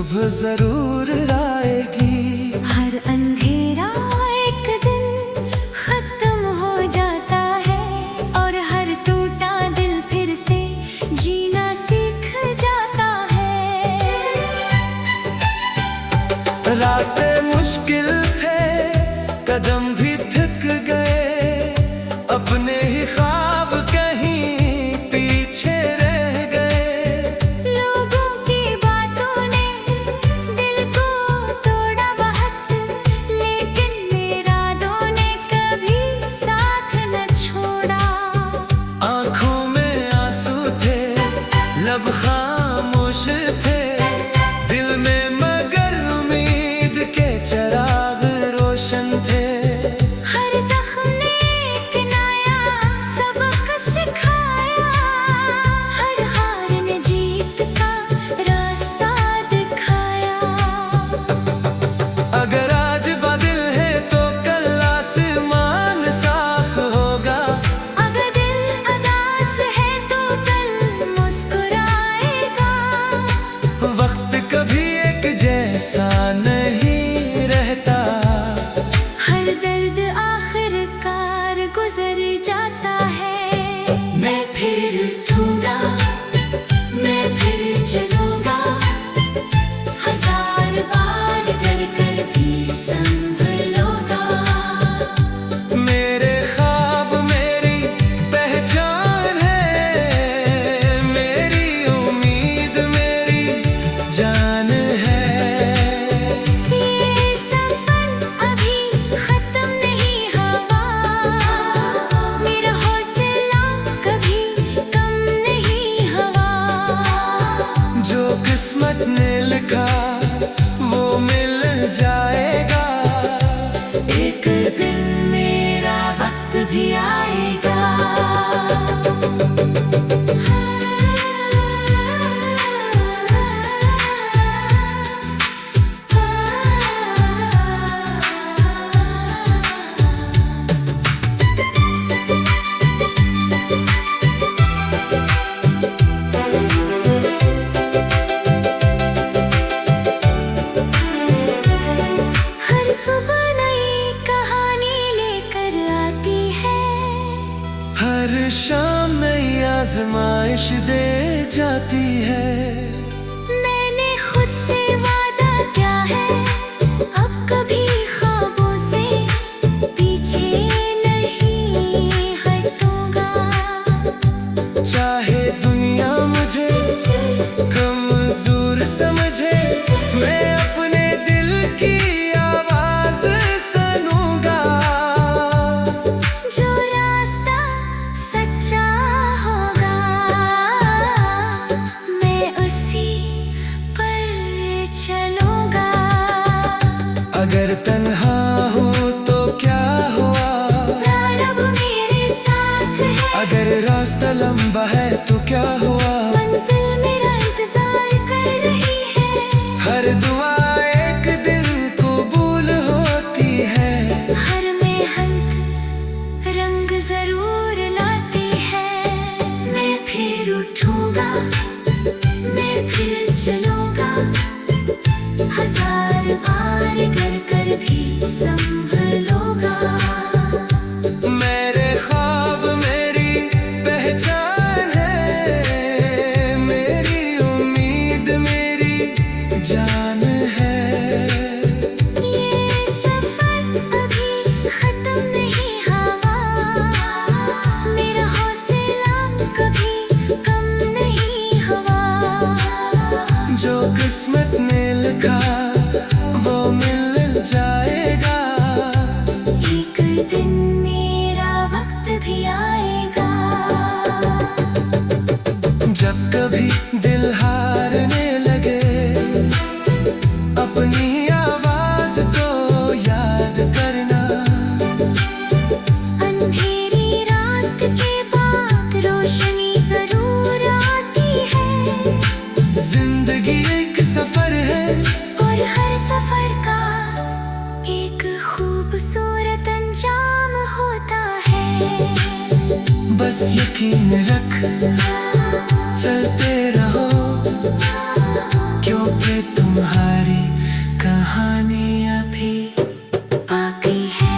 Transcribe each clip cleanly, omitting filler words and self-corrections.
सुबह जरूर आएगी। हर अंधेरा एक दिन खत्म हो जाता है और हर टूटा दिल फिर से जीना सीख जाता है। रास्ते मुश्किल थे, कदम भी थक गए, अपने ही ख्वाब कहीं पीछे रह गए। लोगों की बातों ने दिल को तोड़ा बहुत, लेकिन इरादों ने कभी साथ न छोड़ा। आंखों में आंसू थे, लब खामोश थे, दिल में मगर उम्मीद के चिराग रोशन थे। हर जख्म ने एक नया सबक सिखाया, हर हार ने जीत का रास्ता दिखाया। अगर आज बादल है तो कल आसमान साफ होगा, अगर दिल उदास है तो कल मुस्कुराएगा। वक्त कभी एक जैसा नहीं रहता, हर दर्द आखिरकार गुजर जाता है। मैं फिर उठूंगा, मैं फिर चलूंगा, हजार बार कर कर भी संभलोगा। मेरे ख्वाब मेरी पहचान है, मेरी उम्मीद मेरी जान है। ये सफर अभी खत्म नहीं हुआ, मेरा हौसला कभी कम नहीं हुआ। जो किस्मत ने लिखा वो मिल जाएगा, एक दिन मेरा वक्त भी आएगा। हर सुबह नई कहानी लेकर आती है, हर शाम नई आजमाइश दे जाती है। मैंने खुद से वादा किया है, अब कभी ख्वाबों से पीछे नहीं हटूंगा। चाहे दुनिया मुझे कमजोर समझे, मैं अपने दिल की आवाज सुनूंगा। जो रास्ता सच्चा होगा, मैं उसी पर चलूंगा। अगर तन्हा हूँ तो क्या हुआ, रब मेरे साथ है। अगर रास्ता लंबा है तो क्या हुआ, मंजिल मेरा इंतजार कर रही है। हर दुआ एक दिन कबूल होती है। हर मेहनत रंग जरूर लाती है। मैं फिर उठूंगा, मैं फिर चलूंगा, हजार बार कर कर भी संभलोगा। मेरे ख्वाब मेरी पहचान है, मेरी उम्मीद मेरी जान है। ये सफर अभी खत्म नहीं हुआ, मेरा हौसला कभी कम नहीं हुआ। जो किस्मत ने लिखा वो मिल जाएगा, एक दिन मेरा वक्त भी आएगा। जब कभी दिल हारने लगे, अपनी आवाज को याद करना। अंधेरी रात के बाद रोशनी जरूर आती है। जिंदगी एक सफर है और हर सफर का एक खूबसूरत अंजाम होता है। बस यकीन रख चलते रहो, क्यों पे तुम्हारी कहानी अभी बाकी है।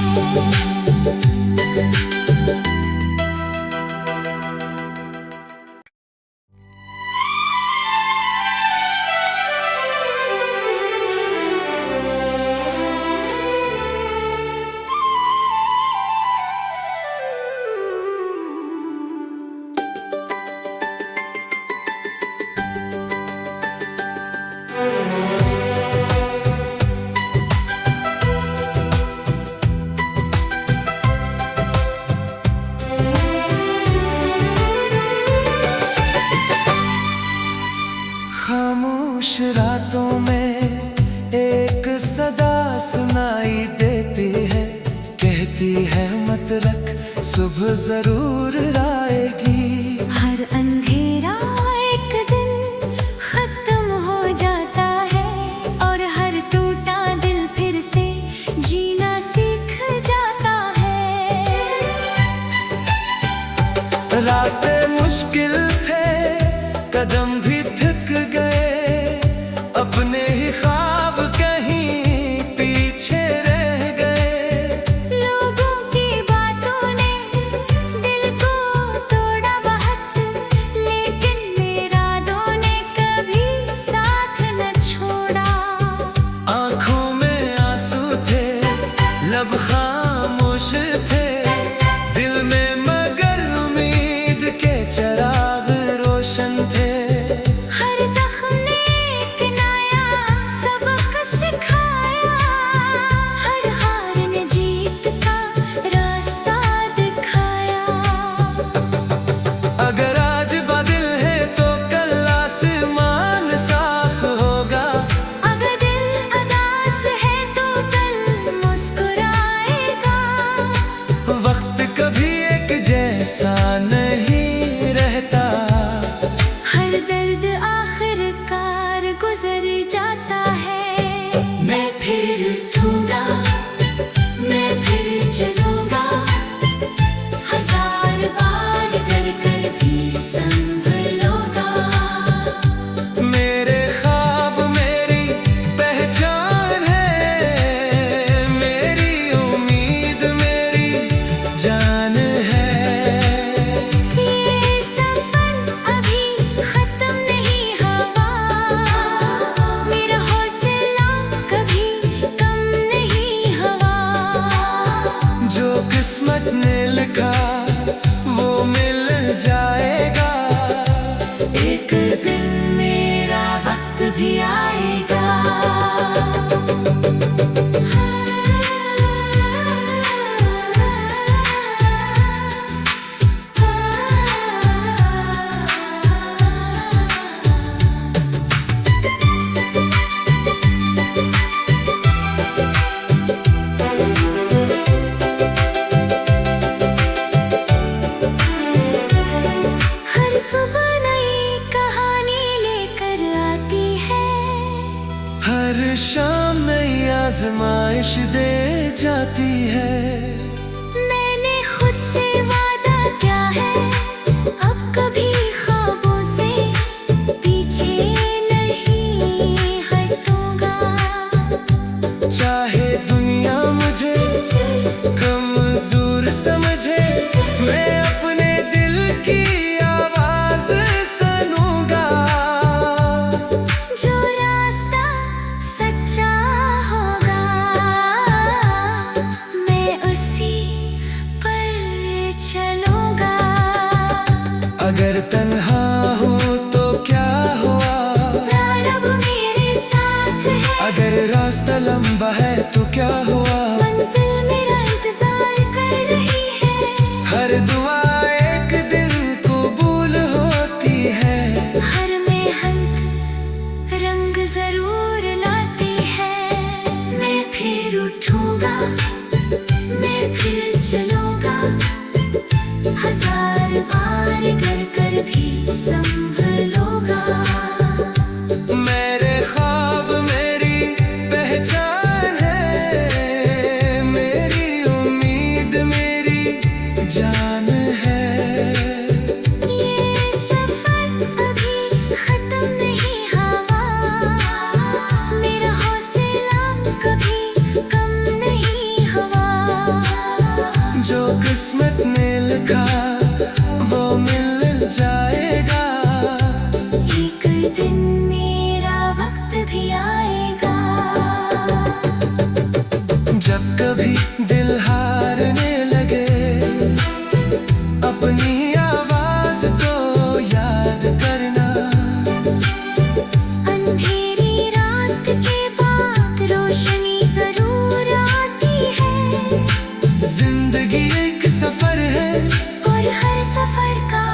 खामोश रातों में एक सदा सुनाई देती है, कहती है मत रख सुबह जरूर आएगी। हर अंधेरा एक दिन खत्म हो जाता है और हर टूटा दिल फिर से जीना सीख जाता है। रास्ते मुश्किल थे, कदम भी थक गए, अपने ही ख्वाब कहीं पीछे रह गए। लोगों की बातों ने दिल को तोड़ा बहुत, लेकिन इरादों ने कभी साथ न छोड़ा। आंखों में आंसू थे, लब खामोश थे, दिल में मगर उम्मीद के चिराग रोशन थे। हर जख्म ने एक नया सबक सिखाया, हर हार ने जीत का रास्ता दिखाया। अगर आज बादल है तो कल आसमान साफ होगा, अगर दिल उदास है तो कल मुस्कुराएगा। वक्त कभी एक जैसा नहीं रहता, हर दर्द आखिरकार गुजर जाता है। मैं फिर उठूंगा, मैं फिर चलूंगा, हजार बार कर कर भी संभलोगा। मेरे ख्वाब मेरी पहचान है, मेरी उम्मीद मेरी जान है। ये सफर अभी खत्म नहीं हुआ, मेरा हौसला कभी कम नहीं हुआ। जो किस्मत ने लिखा वो मिल जाएगा, एक दिन मेरा वक्त भी आएगा। हर सुबह नई कहानी लेकर आती है, हर शाम नई आजमाइश दे जाती है। मैंने खुद से वादा किया है, अब कभी ख्वाबों से पीछे नहीं हटूंगा। चाहे दुनिया मुझे कमजोर समझे, मैं अपने दिल की आवाज सुनूंगा। जो रास्ता सच्चा होगा, मैं उसी पर चलूंगा। अगर तन्हा हूँ तो क्या हुआ, रब मेरे साथ है। अगर रास्ता लंबा है तो क्या हुआ, मंजिल मेरा इंतजार कर रही है। हर दुआ एक दिन कबूल होती है। हर मेहनत रंग जरूर लाती है। मैं फिर उठूंगा, मैं फिर चलूंगा, हजार बार कर कर भी संभलोगा। मेरे ख्वाब मेरी पहचान है, मेरी उम्मीद मेरी जान है। ये सफर अभी खत्म नहीं हुआ, किस्मत ने लिखा वो मिल जाएगा। एक दिन मेरा वक्त भी आएगा। जब कभी दिल हारने लगे अपनी आवाज को याद करना। अंधेरी रात के बाद रोशनी जरूर आती है। जिंदगी एक सफर है और हर सफर का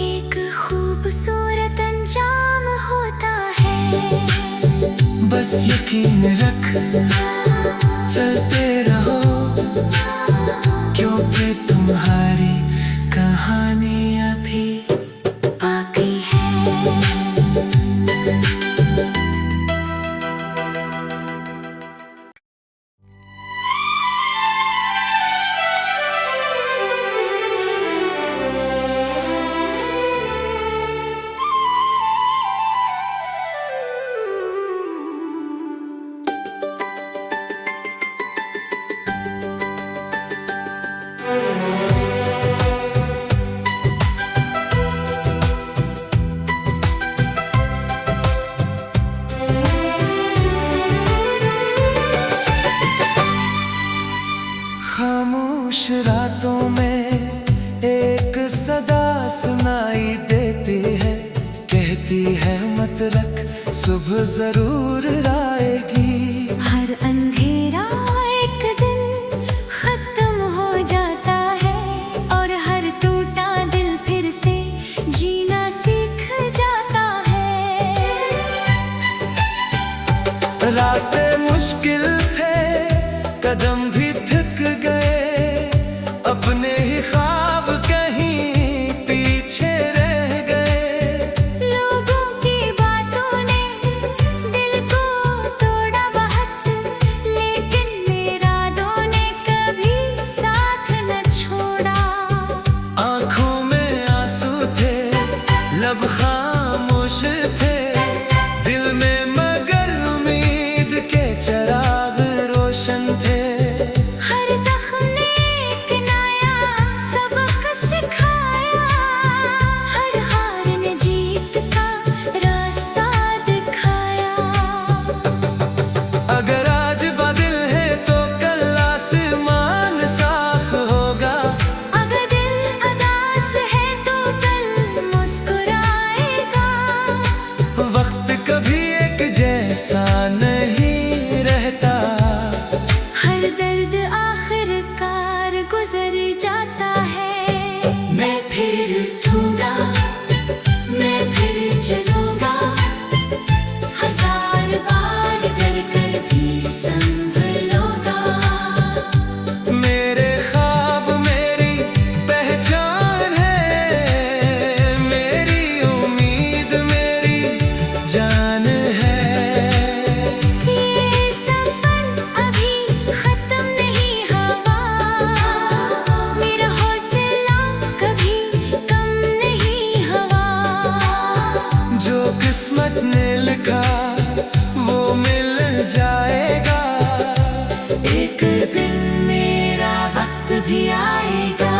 एक खूबसूरत अंजाम होता है। बस यकीन रख चलते रहो, क्योंकि तुम्हारी कहानी अभी बाकी है। खामोश रातों में एक सदा सुनाई देती है, कहती है मत रख सुबह जरूर आएगी। हर अंधेरा एक दिन खत्म हो जाता है और हर टूटा दिल फिर से जीना सीख जाता है। रास्ते मुश्किल थे, कदम भी थक गए, अपने ही ख्वाब कहीं पीछे रह गए। लोगों की बातों ने दिल को तोड़ा बहुत, लेकिन इरादों ने कभी साथ न छोड़ा। आंखों में आंसू थे, लब खामोश थे, दिल में मगर उम्मीद के चिराग रोशन थे। हर जख्म ने एक नया सबक सिखाया, हर हार ने जीत का रास्ता दिखाया। अगर आज बादल है तो कल आसमान साफ होगा। अगर दिल उदास है तो कल मुस्कुराएगा। वक्त कभी एक जैसा नहीं रहता, हर दर्द आखिरकार गुजर जाता है। मैं फिर उठूंगा, मैं फिर चलूंगा, हजार बार कर कर भी संभलोगा। मेरे ख्वाब मेरी पहचान है, मेरी उम्मीद मेरी जान है। ये सफर अभी खत्म नहीं हुआ, मेरा हौसला कभी कम नहीं हुआ। जो किस्मत ने लिखा वो मिल जाएगा। एक दिन मेरा वक्त भी आएगा।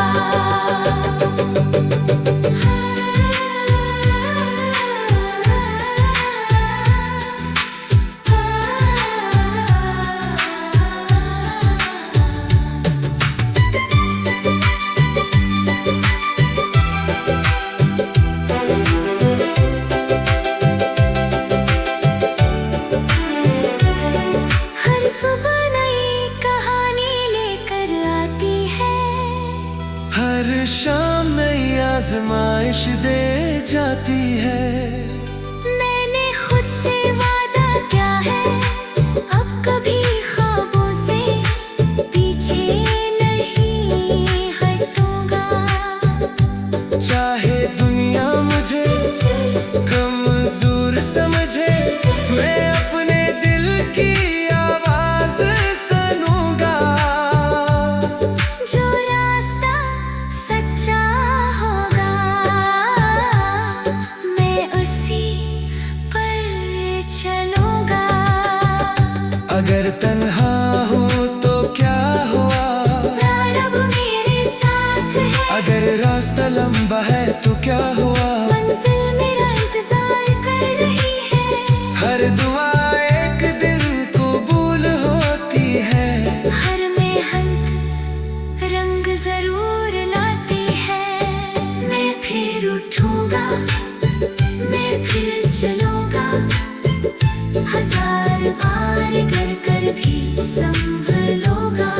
हर सुबह नई कहानी लेकर आती है। हर शाम नई आजमाइश दे जाती है। मैंने खुद से वादा किया है, अब कभी ख्वाबों से पीछे नहीं हटूंगा। चाहे दुनिया मुझे कमजोर समझे, मैं अपने दिल की आवाज सुनूंगा। जो रास्ता सच्चा होगा मैं उस रास्ता लंबा है तो क्या हुआ, मंजिल मेरा इंतजार कर रही है। हर दुआ एक दिन कबूल होती है। हर मेहनत रंग जरूर लाती है। मैं फिर उठूंगा, मैं फिर चलूंगा, हजार बार कर कर भी संभलूंगा।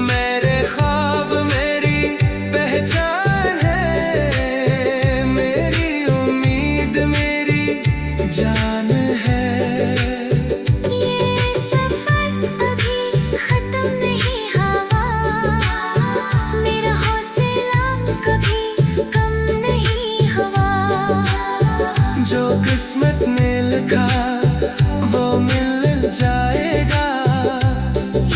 मेरे ख्वाब मेरी पहचान है, मेरी उम्मीद मेरी जान है। ये सफर अभी खत्म नहीं हुआ, मेरा हौसला कभी कम नहीं हुआ। जो किस्मत ने लिखा वो मिल जाएगा,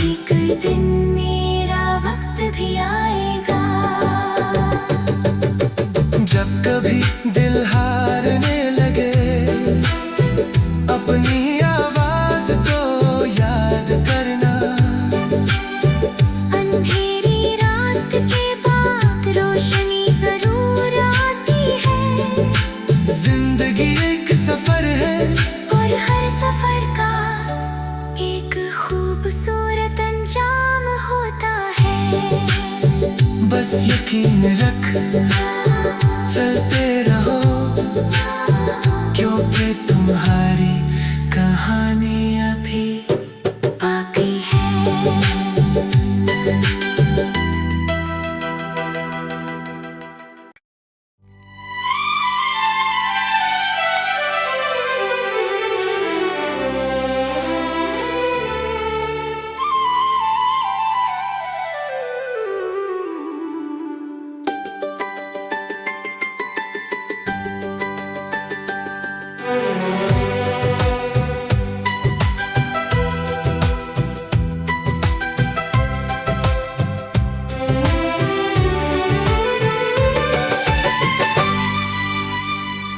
एक दिन मेरा वक्त भी आएगा। जब कभी दिल हारने लगे अपनी आवाज को याद करना। अंधेरी रात के बाद रोशनी जरूर आती है। जिंदगी एक सफर है और हर सफर का एक खूबसूरत अंजाम होता है। बस यकीन रख चलते रहो, क्योंकि तुम्हारी कहानी अभी बाकी है।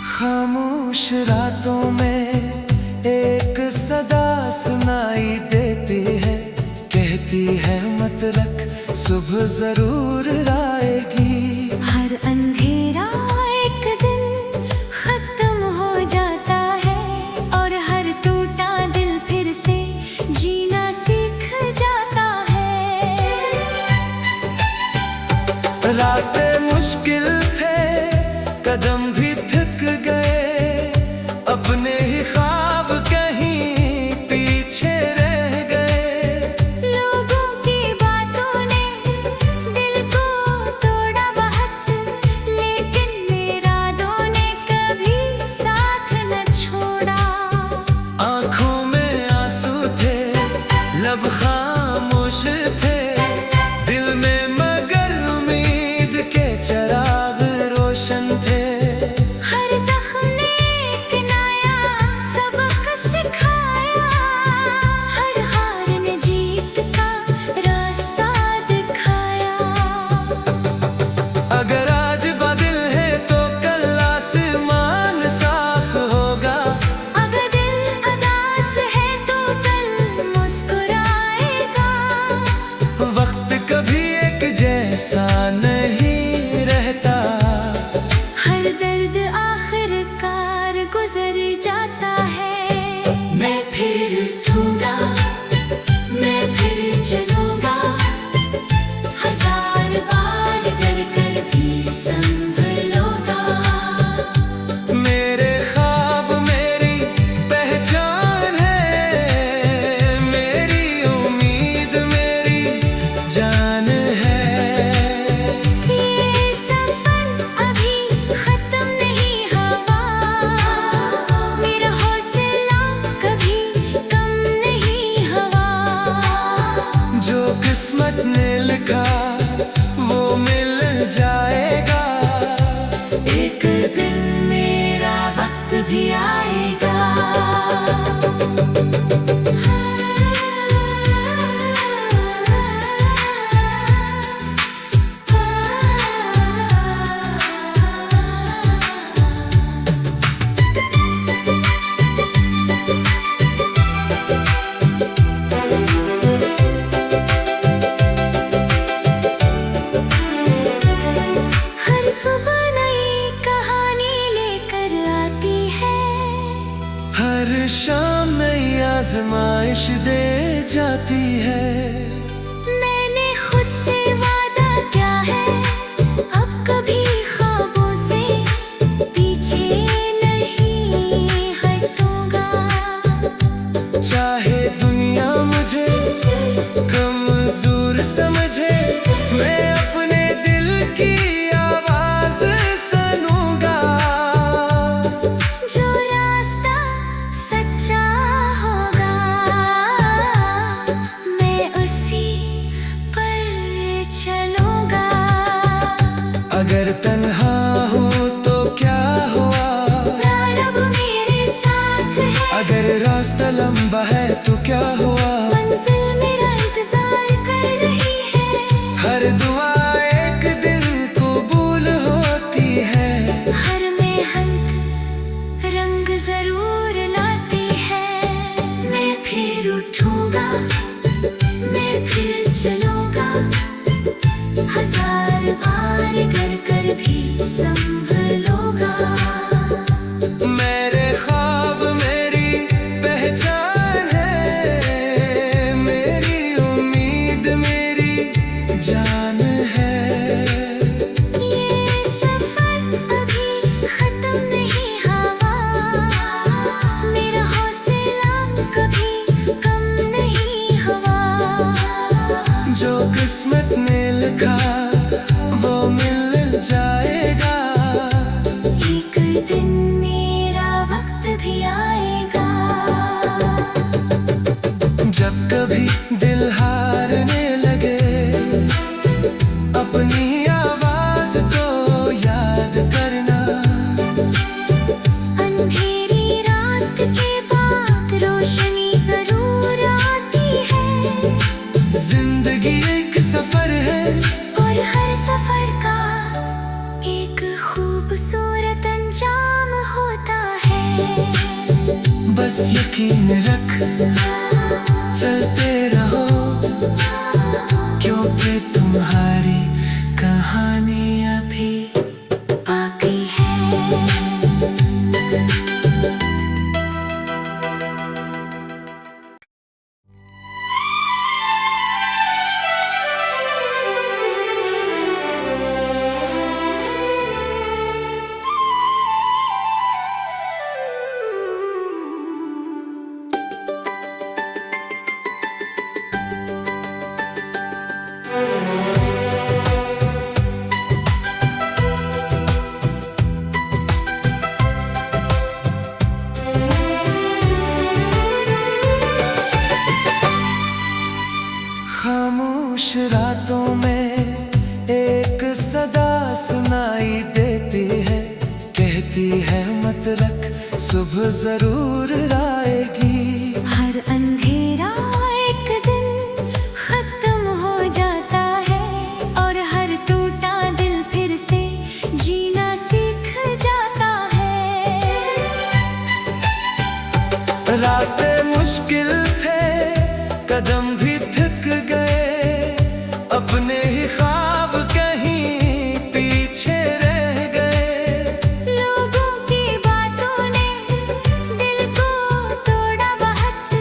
खामोश रातों में एक सदा सुनाई देती है, कहती है मत रख सुबह जरूर आएगी। हर अंधेरा एक दिन खत्म हो जाता है, और हर टूटा दिल फिर से जीना सीख जाता है। रास्ते मुश्किल थे, कदम भी थक गए, अपने ही ख्वाब कहीं पीछे रह गए। लोगों की बातों ने दिल को तोड़ा बहुत, लेकिन इरादों ने कभी साथ न छोड़ा। आंखों में आंसू थे, लब खामोश थे, दिल में मगर उम्मीद के चिराग रोशन थे। हर जख्म ने एक नया सबक सिखाया, हर हार ने जीत का रास्ता दिखाया। अगर आज बादल है तो कल आसमान साफ होगा, अगर दिल उदास है तो कल मुस्कुराएगा। वक्त कभी एक जैसा नहीं रहता, हर दर्द आखिरकार गुजर जाता है। मैं फिर उठूंगा, मैं फिर चलूंगा, हजार बार कर कर भी संभलूंगा। मेरे ख्वाब मेरी पहचान है, मेरी उम्मीद मेरी जान है। ये सफर अभी खत्म नहीं हुआ, मेरा हौसला कभी कम नहीं हुआ। जो किस्मत ने लिखा वो मिल जाएगा, एक दिन मेरा वक्त भी आएगा। समझे, मैं अपने दिल की आवाज सुनूंगा। जो रास्ता सच्चा होगा मैं उसी पर चलूंगा। अगर तन्हा हूँ तो क्या हुआ, रब मेरे साथ है। अगर रास्ता लंबा है तो क्या हुआ, मंजिल मेरा इंतजार कर रही है। हर दुआ एक दिन कबूल होती है। हर मेहनत रंग जरूर लाती है। मैं फिर उठूंगा, मैं फिर चलूंगा। हजार बार कर कर भी संभलूंगा। मेरे ख्वाब मेरी पहचान है, मेरी उम्मीद मेरी जान है। ये सफर अभी खत्म नहीं हुआ, मेरा हौसला कभी कम नहीं हुआ। जो किस्मत ने लिखा वो मिल जाएगा। एक दिन मेरा वक्त भी आएगा। जब कभी दिल हारने लगे, अपनी आवाज को याद करना। अंधेरी रात के बाद रोशनी जरूर आती है। जिंदगी एक सफर है, और हर सफर का एक खूबसूरत अंजाम होता है। बस यकीन रख चलते रहो, क्योंकि तुम्हारी कहानी अभी बाकी है। खामोश रातों में एक सदा सुनाई देती है, कहती है मत रख सुबह जरूर आएगी। हर अंधेरा एक दिन खत्म हो जाता है, और हर टूटा दिल फिर से जीना सीख जाता है। रास्ते मुश्किल थे, कदम भी थक गए, अपने ही ख्वाब कहीं पीछे रह गए। लोगों की बातों ने दिल को तोड़ा बहुत,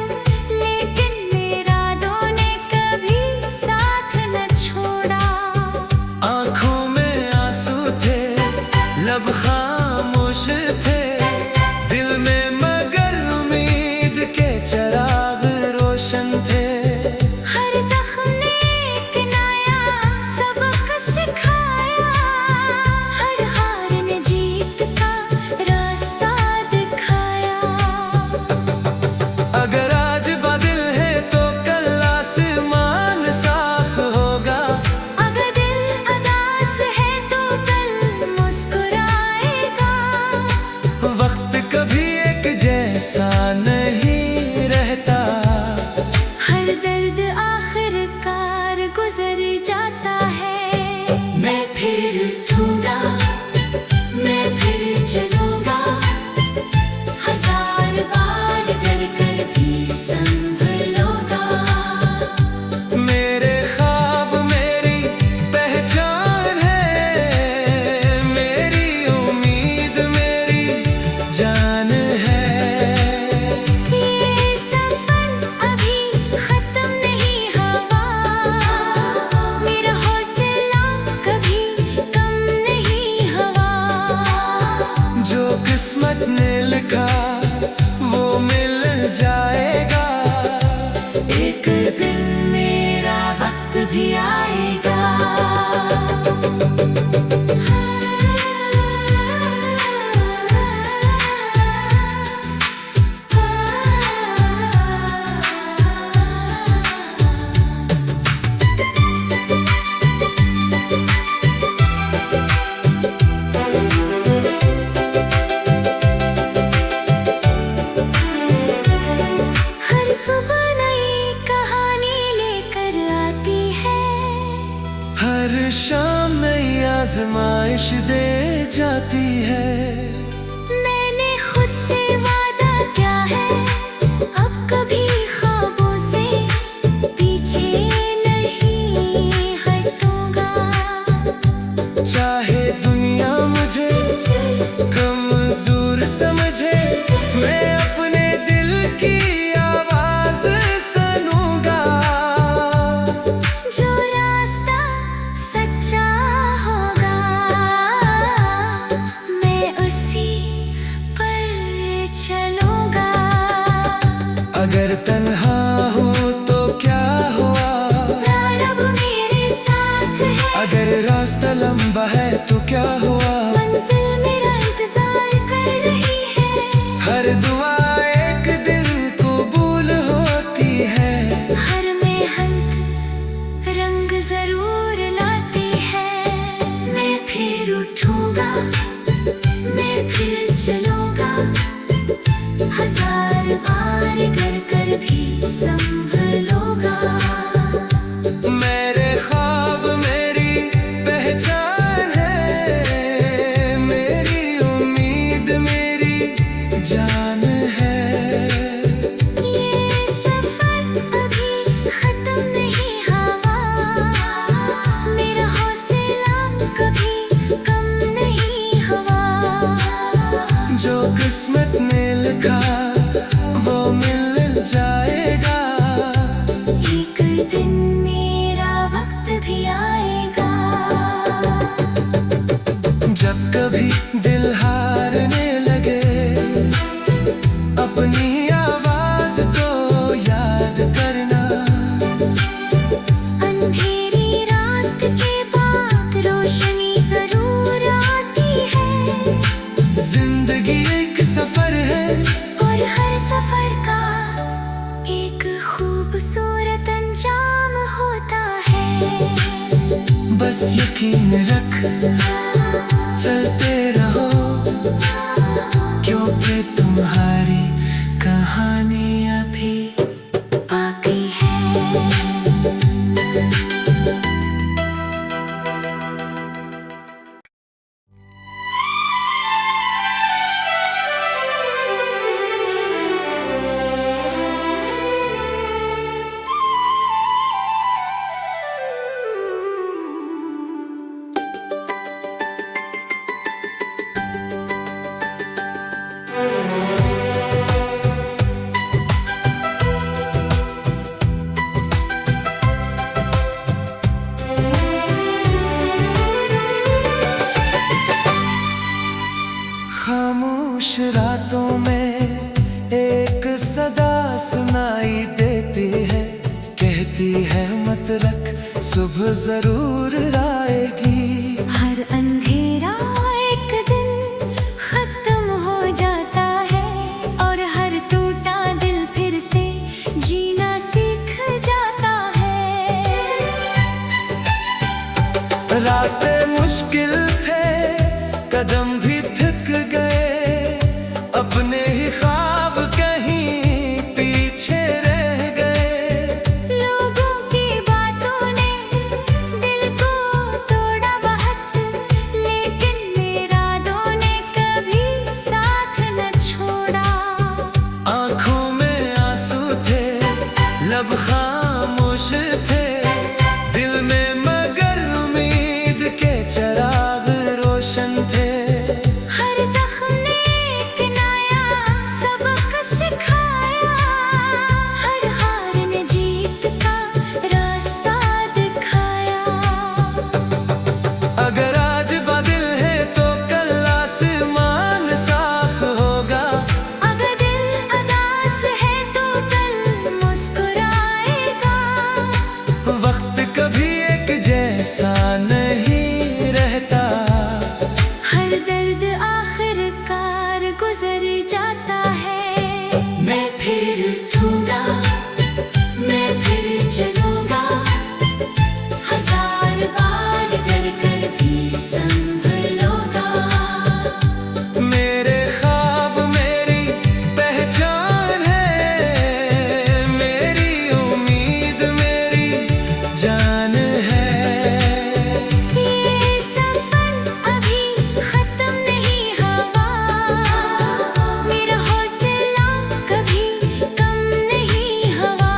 लेकिन इरादों ने कभी साथ न छोड़ा। आंखों में आंसू थे, लब खामोश थे, दिल में मगर उम्मीद के चिराग रोशन थे। हर जख्म ने एक नया सबक सिखाया, हर हार ने जीत का रास्ता दिखाया। अगर आज बादल है तो कल आसमान साफ होगा। अगर दिल उदास है तो कल मुस्कुराएगा। वक्त कभी एक जैसा नहीं रहता, हर दर्द आखिरकार गुजर जाता है। मैं फिर उठूंगा, मैं फिर चलूंगा। हजार बार कर कर भी संभलूंगा। मेरे ख्वाब मेरी पहचान है, मेरी उम्मीद मेरी जान है। ये सफर अभी खत्म नहीं हुआ, मेरा हौसला कभी कम भी आएगा। हर सुबह नई कहानी लेकर आती है, हर शाम नई आजमाइश दे जाती है। मैंने खुद से वादा किया है, अब कभी ख्वाबों से पीछे नहीं हटूंगा। चाहे दुनिया मुझे कमजोर समझे, मैं अपने दिल की आवाज सुनूंगा। जो रास्ता सच्चा होगा, मैं उसी पर चलूंगा। अगर तन्हा हूँ तो क्या हुआ, रब मेरे साथ है। अगर रास्ता लंबा है तो क्या हुआ, मंजिल मेरा इंतजार कर रही है। हर दुआ एक दिन कबूल होती है। हर मेहनत रंग जरूर लाती है। मैं फिर उठूंगा, मैं फिर चलूंगा। हजार बार कर कर भी संभलूंगा। मेरे ख्वाब मेरी पहचान है, मेरी उम्मीद मेरी जान है। ये सफर अभी खत्म नहीं हुआ, मेरा हौसला कभी कम नहीं हुआ। जो किस्मत ने लिखा वो मिल जाएगा। एक दिन मेरा वक्त भी आएगा। जब कभी दिल हारने लगे, अपनी आवाज को याद करना। अंधेरी रात के बाद रोशनी जरूर आती है। जिंदगी एक सफर है, और हर सफर का एक खूबसूरत अंजाम होता है। बस यकीन रख चलते रहो, क्योंकि तुम्हारी कहानी अभी बाकी है। खामोश रातों में एक सदा सुनाई देती है, कहती है मत रख सुबह जरूर आएगी। हर अंधेरा एक दिन खत्म हो जाता है, और हर टूटा दिल फिर से जीना सीख जाता है। रास्ते मुश्किल थे, कदम भी थक गए, अपने ही ख्वाब कहीं पीछे रह गए। लोगों की बातों ने दिल को तोड़ा बहुत, लेकिन इरादों ने कभी साथ न छोड़ा। आंखों में आंसू थे, लब खामोश थे, दिल में मगर उम्मीद के चराग ऐसा नहीं रहता। हर दर्द आखिरकार गुजर जाता है। मैं फिर उठूंगा, मैं फिर चलूंगा, हजार बार कर कर भी संभलोगा। मेरे ख्वाब मेरी पहचान है, मेरी उम्मीद मेरी जान है। ये सफर अभी खत्म नहीं हुआ, मेरा हौसला कभी कम नहीं हुआ।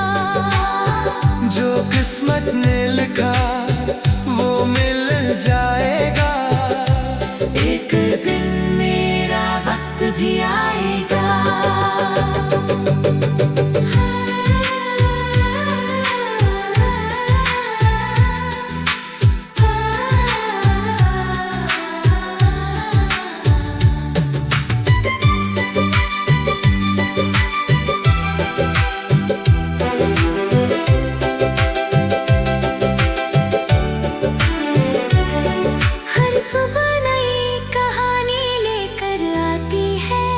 जो किस्मत ने लिखा वो मिल जाएगा। एक दिन मेरा वक्त भी आएगा। हर सुबह नई कहानी लेकर आती है।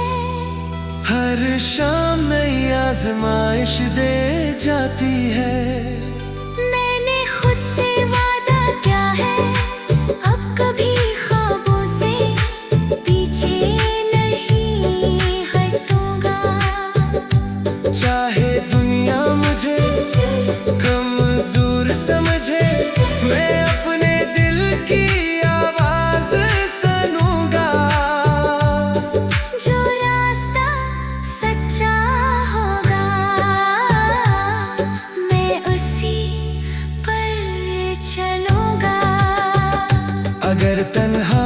हर शाम नई आजमाइश दे जाती है। मैंने खुद से वादा किया है, अब कभी ख्वाबों से पीछे नहीं हटूंगा। चाहे दुनिया मुझे कमजोर समझे, मैं अपने दिल की आवाज सुनूंगा। जो रास्ता सच्चा होगा, मैं उसी पर चलूंगा। अगर तन्हा